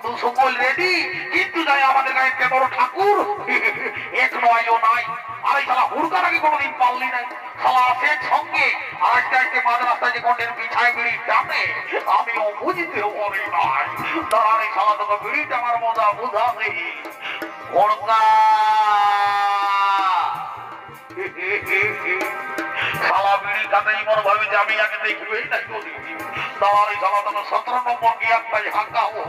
বন্ধু সকল রেডি, কিন্তু যাই আমাদের গায়ে কে বড় ঠাকুর এক নয় ও নাই। আর এই শালা হুড়কার আগে কোনোদিন পারলি নাই, শালা আসে সঙ্গে আজকে আজকে মাঝ রাস্তায় যে কোনদিন বিছায় বিড়ি টানে আমিও বুঝতেও পারি নাই। দাঁড়ান এই শালা তোকে বিড়ি টানার মজা বুঝাবে। হুড়কা শালা বিড়ি খাতে এমন ভাবে যে আমি আগে দেখবেই না করি। দাঁড়ান এই শালা তোকে 17 নম্বর কি একটাই হাঁকাবো।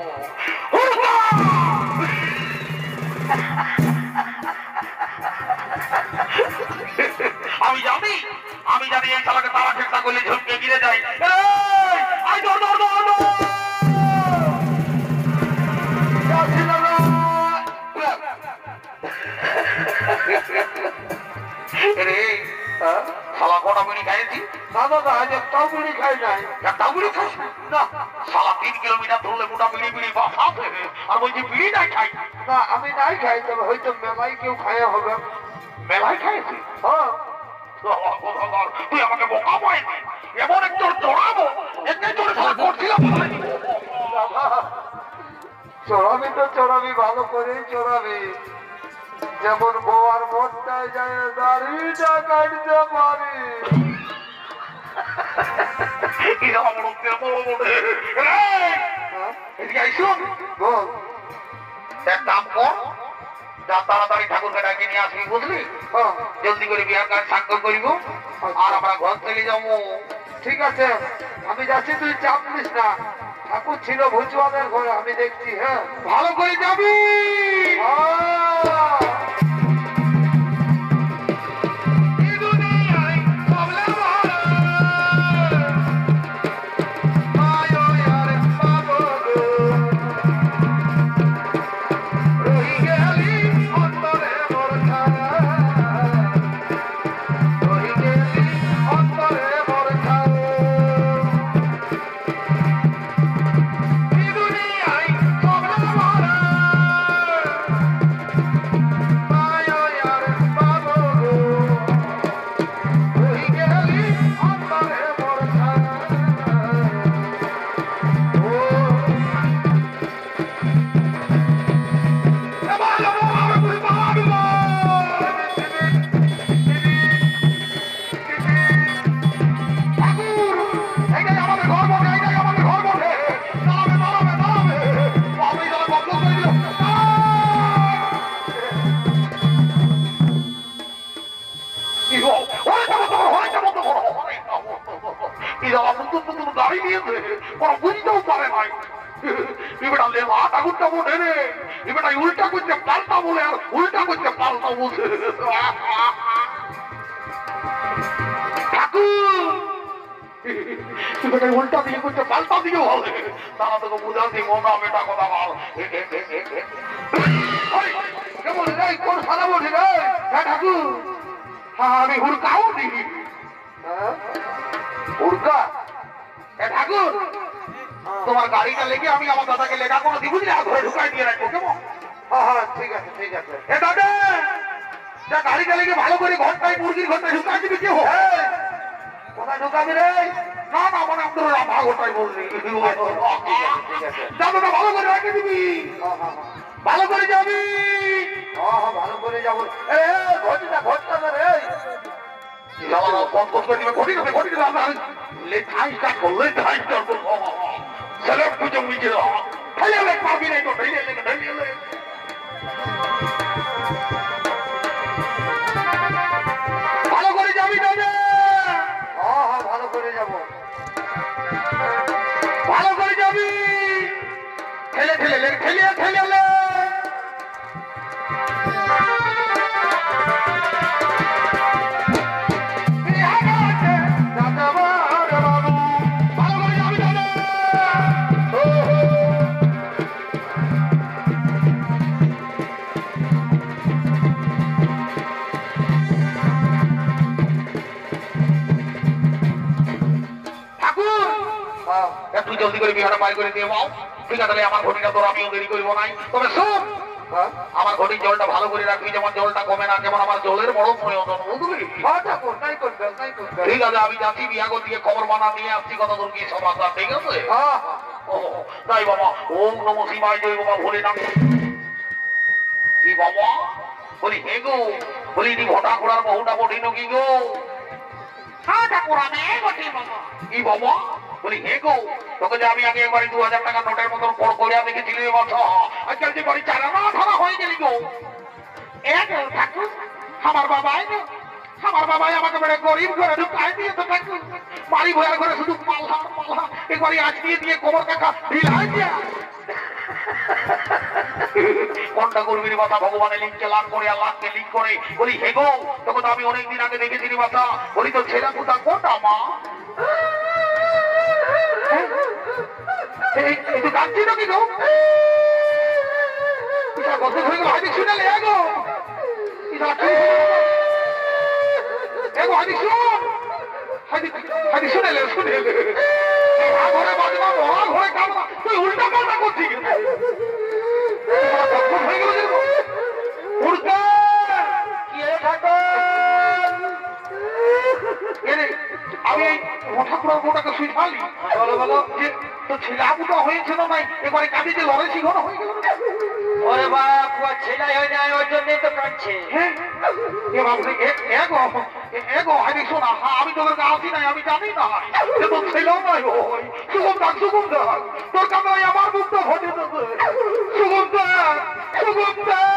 আমি জানি এই শালাকে তারা চেষ্টা করলে ঝুঁকে গিরে যায়। শালা কটা বিড়ি খাইছি? না দাদা আজ একটাও বিড়ি খাই নাই। একটাও বিড়ি খাইছি না? শালা 3 কিলোমিটার ধরলে মোটা বিড়ি বিড়ি বাসাতে আর বলছি বিড়ি নাই খাই না। আমি নাই খাই, তবে হয়তো মেলায় কেউ খায়া হবে। মেলায় খাইছি? হ্যাঁ। তুই আমাকে বোকা পাইনি, এমন একটু চড়াবো একে চড়ে শালা করছিলাম। চড়াবি তো চড়াবি, ভালো করে চড়াবি, যেমন বউয়ার মনটায় যায় দাড়িটা কাটতে পারি। এক কাম কর, যা তাড়াতাড়ি ঠাকুরকে ডাকিয়ে নিয়ে আসবি, বুঝলি? জলদি করে বিয়ার কাজ স্বাক্ষর করিব আর আমরা ঘর চলে যাবো। ঠিক আছে, আমি যাচ্ছি, তুই চাপ নিস না। ঠাকুর ছিল ভুজবাদের ঘরে, আমি দেখছি। হ্যাঁ, ভালো করে যাবি। গাড়ি নিয়েছে ওরা বুঝতেও পারে নাই। এবার ঠাকুরটা বলে রে, এবার উল্টা করছে পাল্টা বলে, আর উল্টা করছে পাল্টা বলছে। ঠাকুর উল্টা দিয়ে করছে পাল্টা দিয়ে বলে, তারা তোকে বুঝাচ্ছি মোটা মেটা কথা বল। কেমন রে, কোন সারা বলি রে? হ্যাঁ ঠাকুর, আমি হুড়কাও নি। হুড়কা? ঠাকুর, তোমার গাড়িটা লেগে আমি আমার দাদাকে লেখা কোনো দিব না, ঘরে ঢুকাই দিয়ে রাখবো, কেমন? হ্যাঁ ঠিক আছে, ঠিক আছে। এ দাদা, যা গাড়িটা লেগে ভালো করে ঘরটায় মুরগির ঘরটায় ঢুকাই দিবি। কেউ কোথায় ঢুকাবি রে? না না, মানে আপনার ভাগটাই বললি। দাদাটা ভালো করে রেখে দিবি, ভালো করে যাবি। ভালো করে যাবো। ঘটিটা ঘটটা রে, ভালো করে যাবি দাদা। ভালো করে যাবো, ভালো করে যাবি। ঠেলে ঠেলে ঠেলে ঠেলে একটু জলদি করে বিহারে পাই করে দিয়ে পাও। ঠিক আছে, আমার ঘটিটা তোর আমিও দেরি করবো নাই। তবে শোন, আমার ঘটির জলটা ভালো করে রাখবি, যেমন জলটা কমে না, যেমন আমার জলের বড় প্রয়োজন, বুঝলি? ঠিক আছে, আমি যাচ্ছি বিহাগর দিয়ে খবর বানা নিয়ে আসছি কত দূর কি সমাচার। ঠিক আছে? ও তাই বাবা, ওম নমঃ শিবায়, জয় বাবা ভোলেনাথ। কি বাবা বলি, হে গো বলি, নি ভটা ঘোড়ার বহুটা বটিনো কি গো? হ্যাঁ ঠাকুর, আমি বটি বাবা। কি বাবা বলি, হে গো তোকে যে আমি আগে একবারে 2000 টাকা নোটের মতন পড় করে দেখেছিলি, এবছর আজকাল যে বাড়ি চারা না ধরা হয়ে গেলি গো। এক ঠাকুর, আমার বাবাই না, আমার বাবাই আমাকে বড় গরিব করে ঢুকাই দিয়েছে ঠাকুর। বাড়ি ভয়ার ঘরে শুধু পাল্লা পাল্লা, একবারে আজ দিয়ে কোমর কাকা ঢিলাই দিয়া। কোনটা করবির কথা ভগবানের লিঙ্কে লাভ করে, আল্লাহকে লিঙ্ক করে। বলি, হে গো তোকে তো আমি অনেকদিন আগে দেখেছিলি বাতা। বলি, তো ছেলে কোথা কোনটা মা? একটু কাঁদছি নাকি গো? গত হয়ে গেল, হাইদিক শুনে লে গো, হাইদিক শুন, হাইদিক শুনে লে, শুনে লে। ঘরে বাজবা, ঘরে কামনা, তুই উল্টা পাল্টা করছি। হয়ে গেল উল্টা কি আমি ঠাকুরের বউটাকে শুইঠালি। বলো বলো, যে তো ছেলে আবুটা হয়েছিল নাই, এবারে কাঁদি যে লড়াই শিখনো হয়ে গেল। ওরে বাপ, ও ছেলাই হয়ে যায়, ওই জন্যই তো কাঁদছে। আমি তোদের আসি নাই, আমি জানি না তোর ছেলেও নাই। সুগম থাক, সুগম থাক, তোর কামড়াই আমার মুখটা ঘটে দেবে। সুগম থাক, সুগম থাক।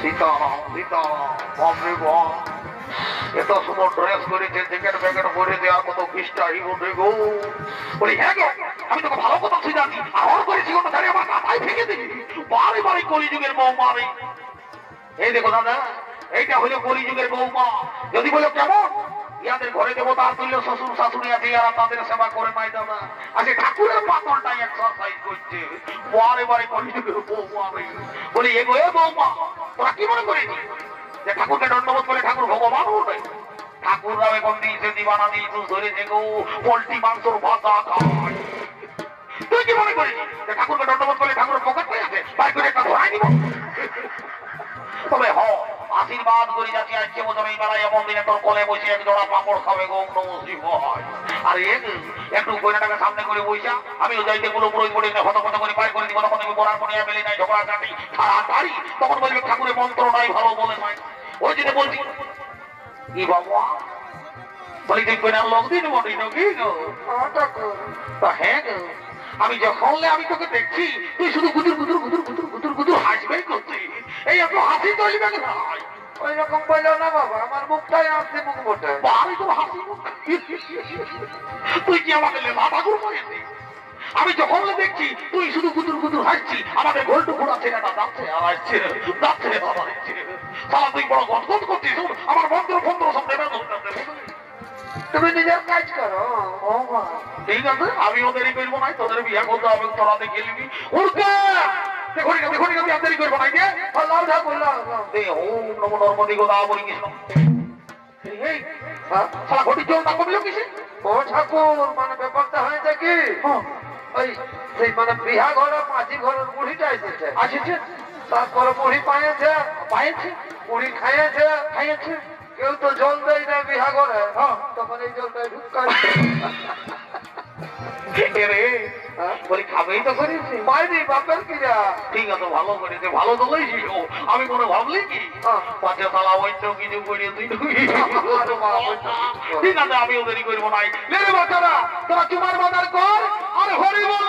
সীতারাম সীতারাম, বাপরে বাপ, এত সুন্দর ড্রেস করেছে, জ্যাকেট প্যাকেট পরে দেওয়ার কত খ্রিস্টাই বটে গো। বলি, হ্যাঁ গো আমি তোকে ভালো কথা শিখাচ্ছি, আমার করেছি কোনো ধারে আমার মাথায় ভেঙে দিবি। বারে বারে কলিযুগের বৌমা রে। এই দেখো দাদা, এইটা হলো কলিযুগের বৌমা। যদি বলো কেমন, ইয়াদের ঘরে দেবতা তুল্য শ্বশুর শাশুড়ি আছে, ইয়ারা তাদের সেবা করে নাই দাদা। আজকে ঠাকুরের পাতলটাই এক্সারসাইজ করছে। বারে বারে কলিযুগের বৌমা রে। বলি, এগো এ বৌমা, তোরা কি মনে করেছিস যে ঠাকুরকে দণ্ডবোধ করে ঠাকুর ভগবান উঠবে? ঠাকুররাও এখন দিয়েছে দিবানা দিয়েছে, ধরেছে গো পোল্ট্রি মাংসর ভাতা খায়। তুই কি মনে করিস যে ঠাকুরকে দণ্ডবোধ করলে ঠাকুরের পকেট হয়ে আছে, বাই করে একটা ধরাই দিব? তবে হ, আশীর্বাদ করে যাচ্ছি, আজকে বছর এই বেলায় এমন দিনে তোর কোলে বসে এক জোড়া পাপড় খাবে গো নমঃ। আর একটু গয়নাটাকে সামনে করে বইসা আমিও যাইতে পুরো পুরো করে হতপত করে পাই করে দিব। তখন তুমি বলার পরে বেলে নাই ঝগড়া কাটি ছাড়াছাড়ি, তখন বলবে ঠাকুরের মন্ত্রটাই ভালো বলে নাই। ওই যেটা বলছি, কি বাবা বলি, তুই কইনার লোক দিন বলি নাকি গো? হ্যাঁ গো, আমি যখন আমি তোকে দেখছি তুই শুধু গুদুর গুদুর গুদুর গুদুর গুদুর গুদুর হাসবেই করছিস। এই এত হাসি চলবে না। ওই রকম বললো না বাবা, আমার মুখটাই আসছে, মুখ মোটা। বাড়ি তোর হাসি মুখ। তুই কি আমাকে লেলা ঠাকুর করেছিস? আমি যখন দেখছি তুই শুধু গুদুর গুদুর হাসছি, আমাদের গোলটু ঘোরা ছেলেটা যাচ্ছে আর আসছে, যাচ্ছে আর আসছে। সারা তুই বড় গদগদ করছিস, আমার মন্ত্র ফন্ত্র সব নেবে। তুমি নিজের কাজ করো। ঠিক আছে, আমি ওদেরই করবো নাই, তোদের বিয়ে করতে হবে, তোরা দেখে নিবি। উঠতে দেখো আমি আর দেরি করবো নাই। ওম নমো নর্মদে গোদাবরী কৃষ্ণ। সারা ঘটি জল না কমিল কিসে? ও ঠাকুর, মানে ব্যাপারটা হয়েছে কি, ওই সেই মানে বিহা ঘরে মাঝি ঘরের বুড়িটা এসেছে, আসেছে। তারপরে বুড়ি পাইছে, পাইছে, বুড়ি খাইয়েছে, খাইয়েছে। কেউ তো জল দেয় না বিহা ঘরে, তখন এই জলটা ঢুকাই বলি খাবেই তো করেছে, পাইনি বাপের কিরা। ঠিক আছে, ভালো করেছে, ভালো তো ছিল। আমি মনে ভাবলি কি পাঁচে তালা বৈদ্য কিছু করে তুই। ঠিক আছে, আমি ওদেরই করবো নাই। রে বাচ্চারা, তোরা চুমার বাজার কর আর হরি বল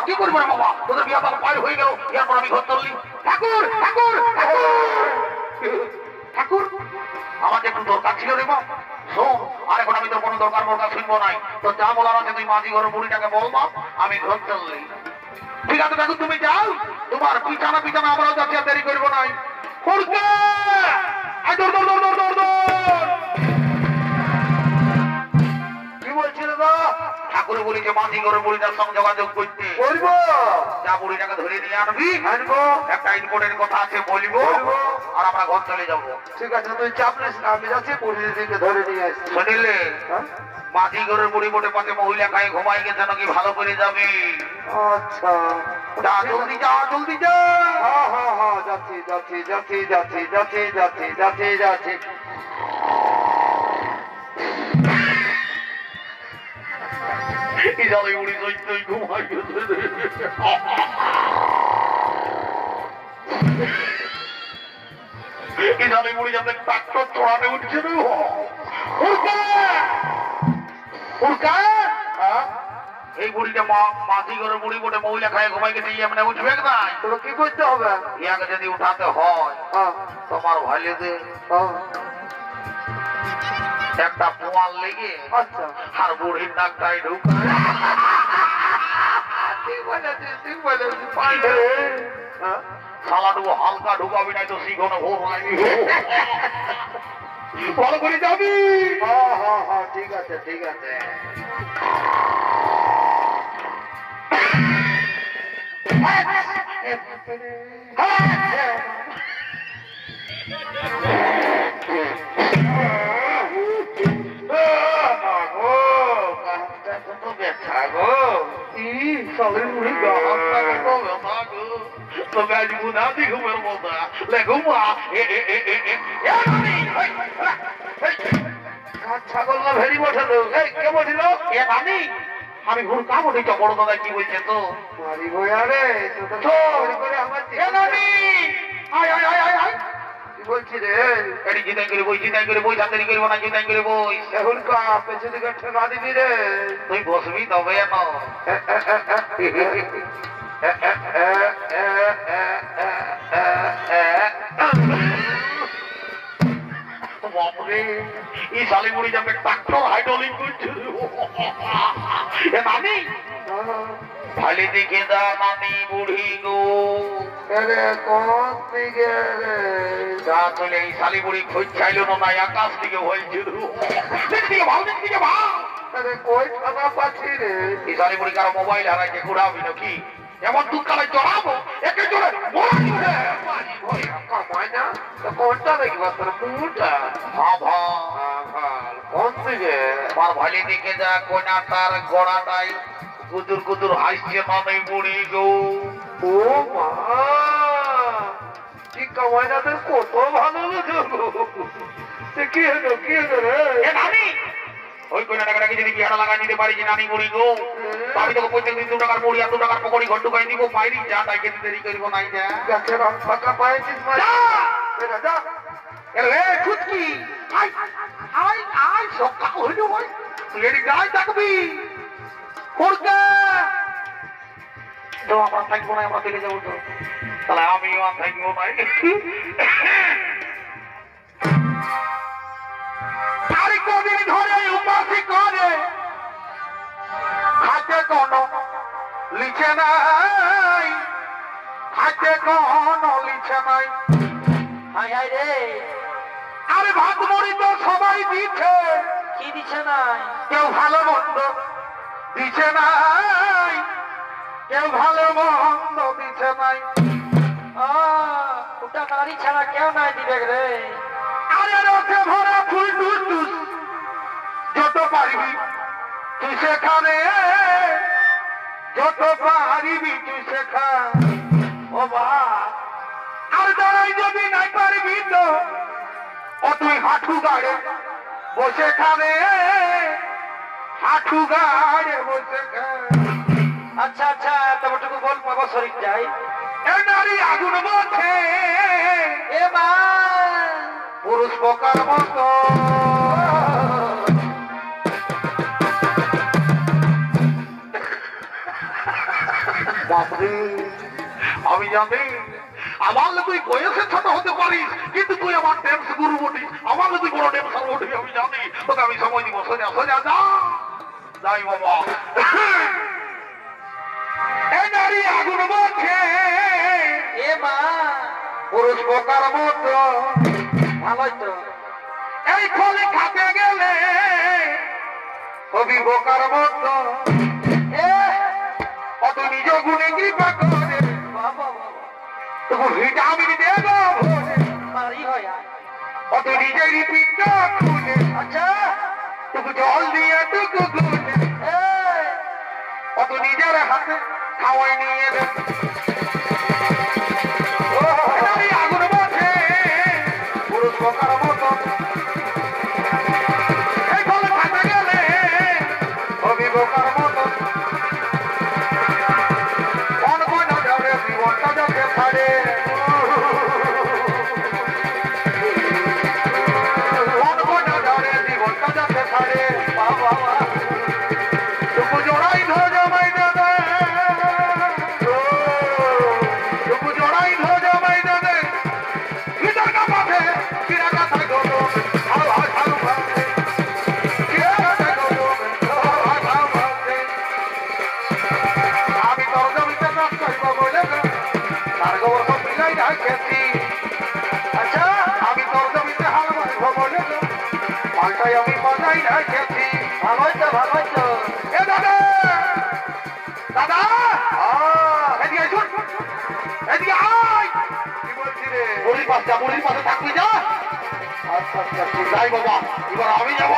কি করবো না বাবা, তোদের বিয়া বাবা পার হয়ে গেল, এরপর আমি ঘর চললি। ঠাকুর ঠাকুর ঠাকুর, আমার একটু দরকার ছিল রে বাপ। শোন, আর এখন আমি তোর কোনো দরকার মরকার শুনবো নাই। তো যা বলার আছে তুই মাঝি ঘর বুড়িটাকে বলবা, আমি ঘর চললি। ঠিক আছে ঠাকুর, তুমি যাও, তোমার পিছানা পিছানা আমরাও যাচ্ছি, আর দেরি করবো নাই। কি বলছিল না? ঠাকুর বলেছে মাঝি ঘরের বুড়িটার সঙ্গে যোগাযোগ করতে। বলবো, যা বুড়িটাকে ধরে নিয়ে আনবি, আনবো, একটা ইম্পর্টেন্ট কথা আছে বলবো, আর আমরা ঘর চলে যাবো। ঠিক আছে, তুই চাপ নিস না, আমি যাচ্ছি বুড়িদিকে ধরে নিয়ে আসছি। শুনিলে, হ্যাঁ? মাঝি ঘরের বুড়ি মোটে পাশে মহিলা খাই ঘুমাই গেছে নাকি, ভালো করে যাবি। আচ্ছা, যা জলদি যা, জলদি যা। হ্যাঁ হ্যাঁ হ্যাঁ, যাচ্ছি যাচ্ছি যাচ্ছি যাচ্ছি যাচ্ছি যাচ্ছি যাচ্ছি যাচ্ছি। ইজালে বুড়ি সত্যই ঘুমাই গেছে রে। ইজালে বুড়ি যাতে ট্রাক্টর চড়াতে উঠছে রে। এই বুড়িটা মাঝি ঘরের বুড়ি বটে, মহিলা খায় ঘুমাই গেছে, এমনি উঠবে না। তোর কি করতে হবে? ইয়াকে যদি উঠাতে হয়, হ্যাঁ, তোমার ভাইলেদের হ্যাঁ, একটা পোয়াল লেগে আচ্ছা, আর বুড়ির নাকটাই ঢুকায়। ঠিক বলেছিস, ঠিক বলেছিস, পারবে। হ্যাঁ, সালাডু হালকা ঢুকাবি, নাই তো শিখনে ভোর হয়নি। ভালো করে যাবি। হ্যাঁ হ্যাঁ হ্যাঁ, ঠিক আছে ঠিক আছে। ছাগল না ভেরি বসালো, কে বসিল? আমি ঘুর কাম উঠেছ, বড় দাদা কি বলছে তো? মারি ভয়া রে, আমার কি বলছি রে? এটি জিতাই করে বই, জিতাই করে বই, হাতেরি করবো না, জিতাই করে বই। এখন পেছনে দিকে ঠেকা দিবি রে। তুই বসবি তবে না। বাপরে, এই শালি বুড়ি যাবে ট্রাক্টর হাইড্রোলিক করছে। নানি ভালি দেখে দা, নানি বুড়ি গো। কোন দিকে রে? যা চলে এই শালি বুড়ি খোঁজ চাইল না, আকাশ দিকে বলছিল। দিকে ভাও, দিকে ভাও। আরে কই থাকা পাচ্ছি রে? এই শালি বুড়ি কারো মোবাইল হারাইছে, ঘুরাবি নাকি? এমন দুঃখালে চড়াবো, একে চড়ে মোড়াবি রে। কামাই না তো কোনটা দেখবা তোর মুটা? হ্যাঁ ভাই, কোন দিকে? আমার ভালি দেখে যা, কোনা তার গোড়াটাই কুদুর কুদুর হাসছে, নানি বুড়ি গো। ও মা, কামাইনাদের কত ভালো লাগে কি হলো রে এ নানি ওই কোন টাকাটাকে যদি বিহারা লাগাই দিতে পারি যে নানি মুড়ি গো আমি তোকে প্রত্যেকদিন 2 টাকার মুড়ি আর 2 টাকার পকড়ি ঘন্টু খাই দিব বাইরে যা তাই খেতে দেরি করবো নাই যা গাছের ফাঁকা পাইছিস মা যা এ ফুটকি আই আই আই সকাল হইলো ভাই তুই এর গায় থাকবি কোরকা তো আমরা থাকবো না আমরা চলে যাবো তো তাহলে আমিও আর থাকবো নাই আর কদিন ধরে উপাসি করে হাতে কোনো লিখে নাই হাতে কোনো লিখে নাই হাই হাই রে আরে ভাত মুড়ি তো সবাই দিচ্ছে কি দিছে নাই কেউ ভালো মন্দ দিচ্ছে নাই কেউ ভালো মন্দ দিচ্ছে নাই ওটা নারী ছাড়া কেউ নাই দিবে রে আরে রসে ভরা ফুল টুস যত পারবি তুই সেখানে যত পারবি তুই সেখা ও বা আর দাঁড়াই যদি নাই পারবি তো ও তুই হাঁটু গাড়ে বসে খাবে হাঁটু গাড়ে বসে খা আচ্ছা আচ্ছা তবটুকু বল পাবো শরীর যাই এ নারী আগুন বলছে এ মা পুরুষ পোকার মতো বাপরে আমি জানি আমার তুই বয়সে ছোট হতে পারিস কিন্তু তুই আমার ড্যান্স গুরু বটিস আমার তুই বড় ড্যান্সার বটিস আমি জানি তোকে আমি সময় দিব সোজা সোজা যা যাই বাবা এই নারী আগুন বলছে এ মা পুরুষ পোকার মতো ভালোই তো এই খলে খাতে গেলে কবি বোকার মতো অত নিজ গুণে কৃপা করে বাবা বাবা তবু ভিটামিন দে গো ভোরে মারি হয় অত নিজেরই পিণ্ড খুলে আচ্ছা টুকু জল দিয়ে টুকু গুলে অত নিজের হাতে খাওয়াই নিয়ে দে আগুন বসে পুরুষ বোকার মতো এই ফলে খাতে গেলে কবি বোকার মতো কোন কোন যাবে জীবনটা যাবে ছাড়ে কোন কোন যাবে জীবনটা যাবে ছাড়ে বাবা টুকু জোড়াই ধো জমাই দেবে টুকু জোড়াই ধো জমাই দেবে ভিতর কা মাঠে কিরা কথা গলো হাও হাও হাও ভাবে কিরা কথা গলো হাও হাও হাও ভাবে আমি তোর জমিতে নাচ করব বলে তার গোবর সব মিলাই রাখেছি আচ্ছা আমি তোর জমিতে হাল মারব বলে পাল্টাই আমি বাজাই রাখেছি ভালোই তো এ দাদা দাদা এদিকে শুন এদিকে আয় কি বলছি রে মুড়ির পাশে থাকবি যা আচ্ছা আচ্ছা যাই বাবা এবার আমি যাবো